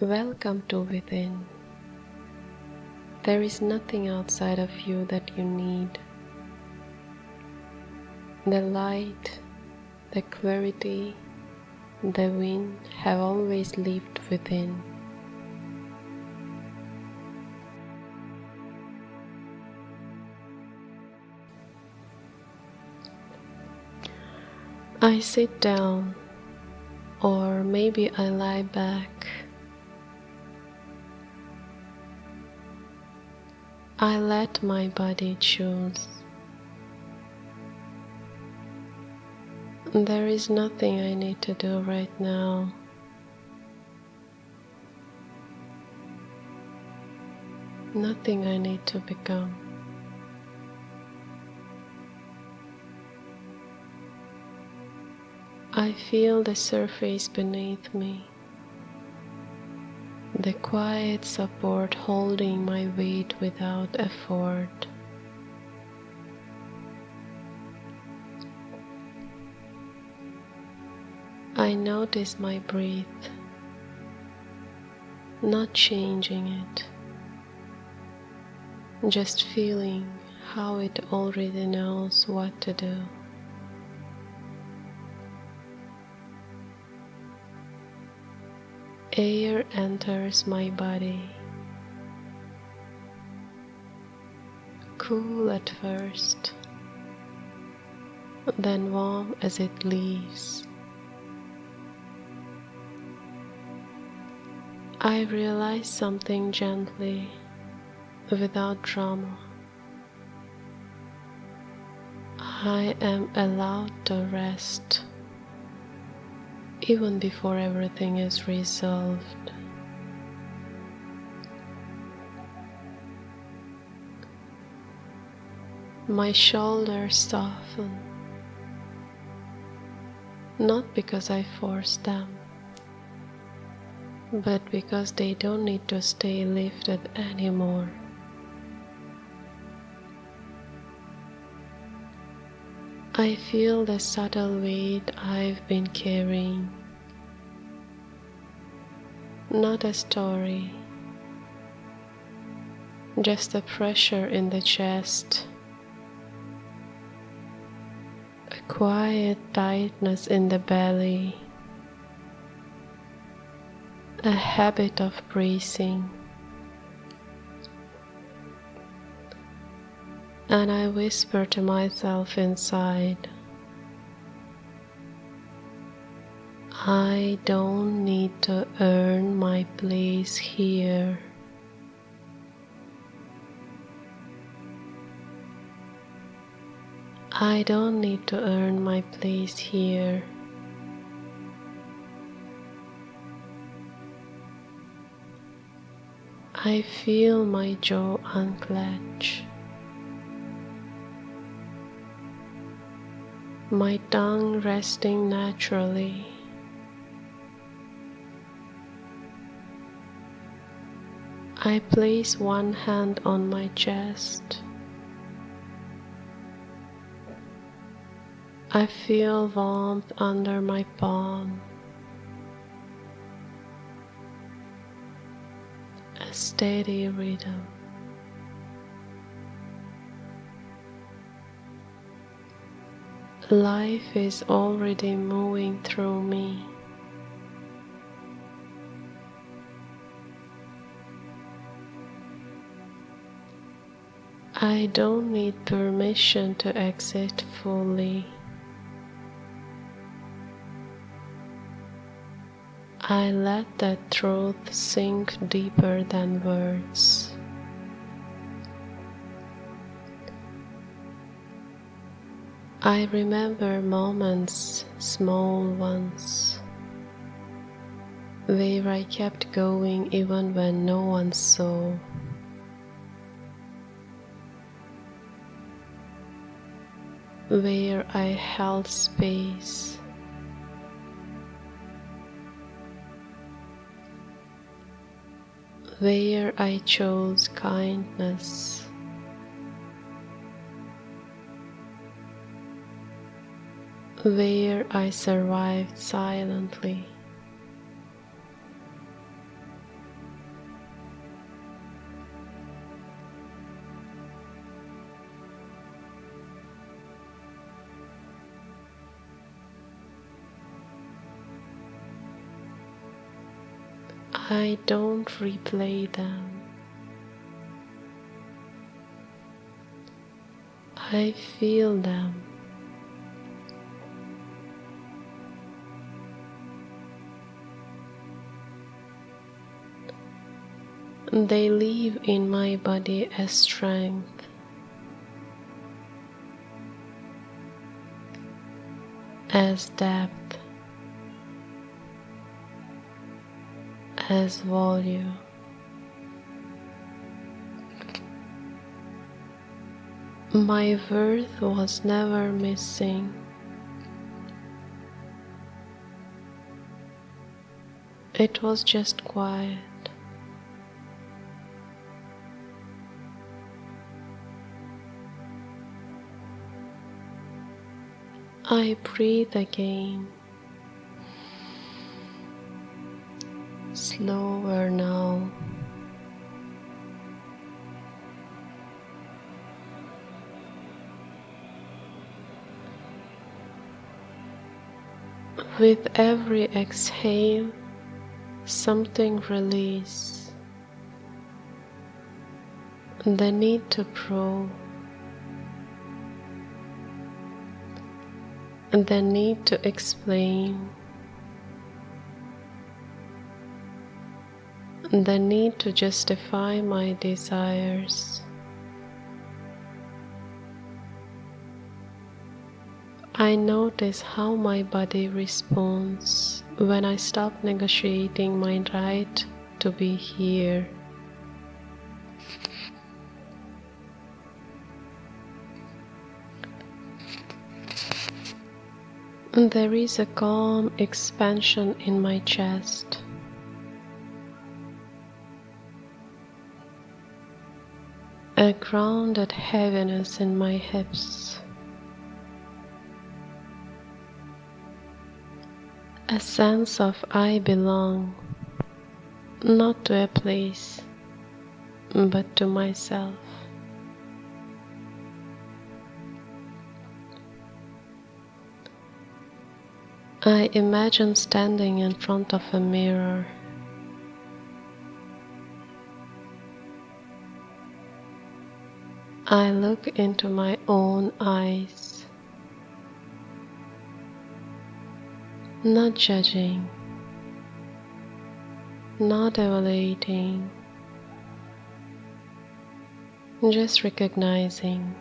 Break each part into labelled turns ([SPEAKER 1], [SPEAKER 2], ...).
[SPEAKER 1] Welcome to Within. There is nothing outside of you that you need. The light, the clarity, the wind have always lived within. I sit down, or maybe I lie back. I let my body choose. There is nothing I need to do right now. Nothing I need to become. I feel the surface beneath me, the quiet support holding my weight without effort. I notice my breath, not changing it, just feeling how it already knows what to do. Air enters my body, cool at first, then warm as it leaves. I realize something gently, without drama. I am allowed to rest, even before everything is resolved. My shoulders soften, not because I force them, but because they don't need to stay lifted anymore. I feel the subtle weight I've been carrying, not a story, just a pressure in the chest, a quiet tightness in the belly, a habit of bracing. And I whisper to myself inside, I don't need to earn my place here. I don't need to earn my place here. I feel my jaw unclench, my tongue resting naturally. I place one hand on my chest. I feel warmth under my palm, a steady rhythm. Life is already moving through me. I don't need permission to exit fully. I let that truth sink deeper than words. I remember moments, small ones, where I kept going even when no one saw. Where I held space. Where I chose kindness. Where I survived silently. I don't replay them. I feel them. They live in my body as strength, as depth, as volume. My worth was never missing. It was just quiet. I breathe again, slower now. With every exhale, something releases. The need to prove, the need to explain, the need to justify my desires. I notice how my body responds when I stop negotiating my right to be here. There is a calm expansion in my chest. A grounded heaviness in my hips. A sense of I belong, not to a place, but to myself. I imagine standing in front of a mirror. I look into my own eyes, not judging, not evaluating, just recognizing.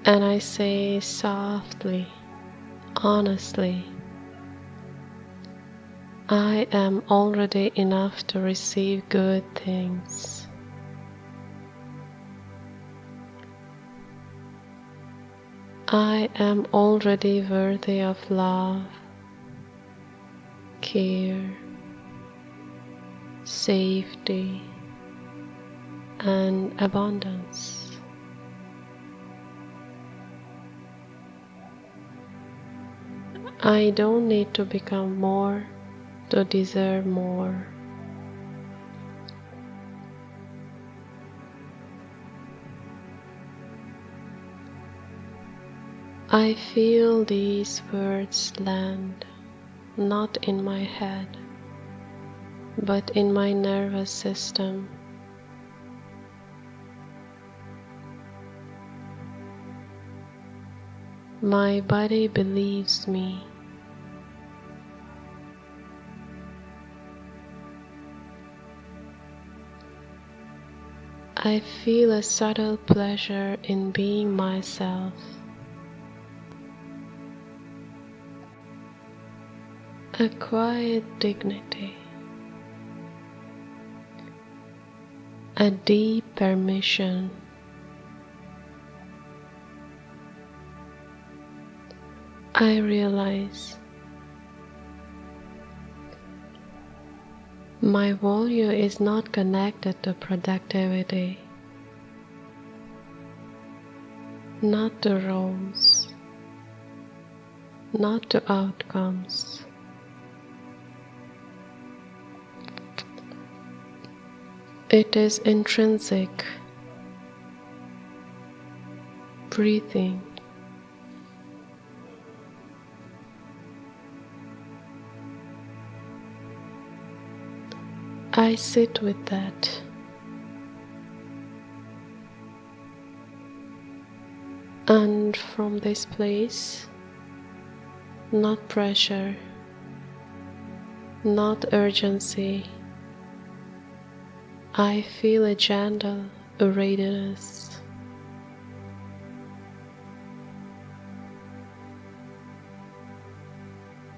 [SPEAKER 1] And I say softly, honestly, I am already enough to receive good things. I am already worthy of love, care, safety, and abundance. I don't need to become more to deserve more. I feel these words land not in my head, but in my nervous system. My body believes me. I feel a subtle pleasure in being myself. A quiet dignity. A deep permission. I realize my value is not connected to productivity, not to roles, not to outcomes. It is intrinsic. Breathing. I sit with that. And from this place, not pressure, not urgency, I feel a gentle readiness.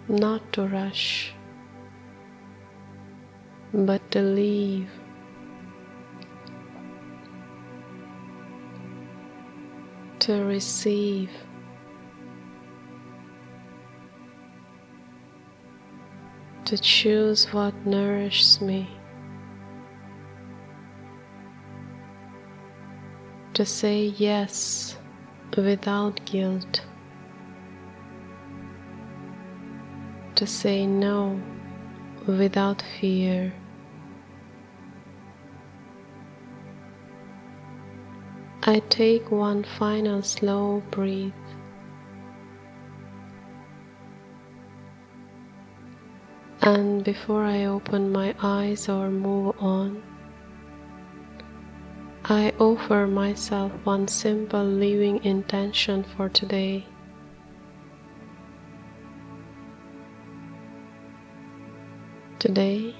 [SPEAKER 1] Not to rush, but to leave. To receive. To choose what nourishes me. To say yes without guilt. To say no without fear. I take one final slow breath. And before I open my eyes or move on, I offer myself one simple living intention for today. Today,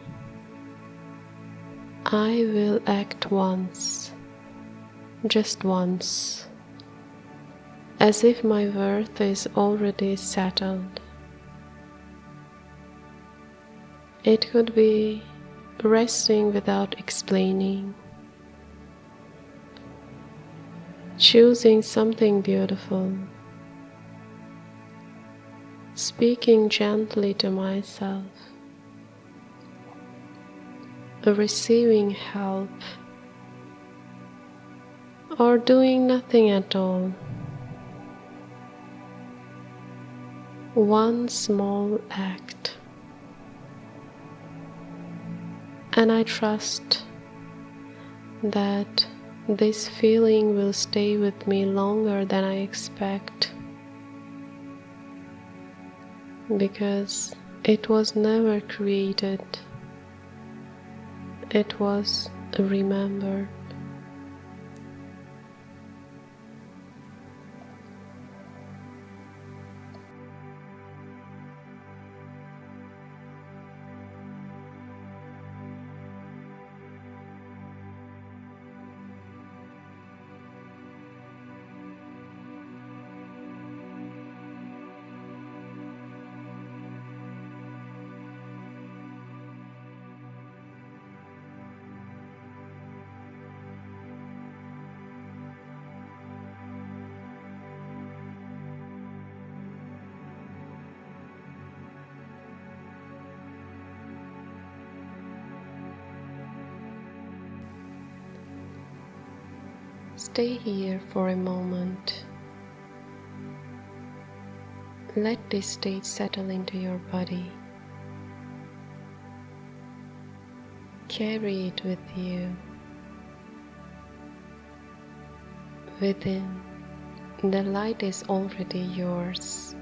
[SPEAKER 1] I will act once, just once, as if my worth is already settled. It could be resting without explaining, choosing something beautiful, speaking gently to myself, receiving help, or doing nothing at all. One small act. And I trust that this feeling will stay with me longer than I expect, because it was never created, it was remembered. Stay here for a moment. Let this state settle into your body. Carry it with you. Within, the light is already yours.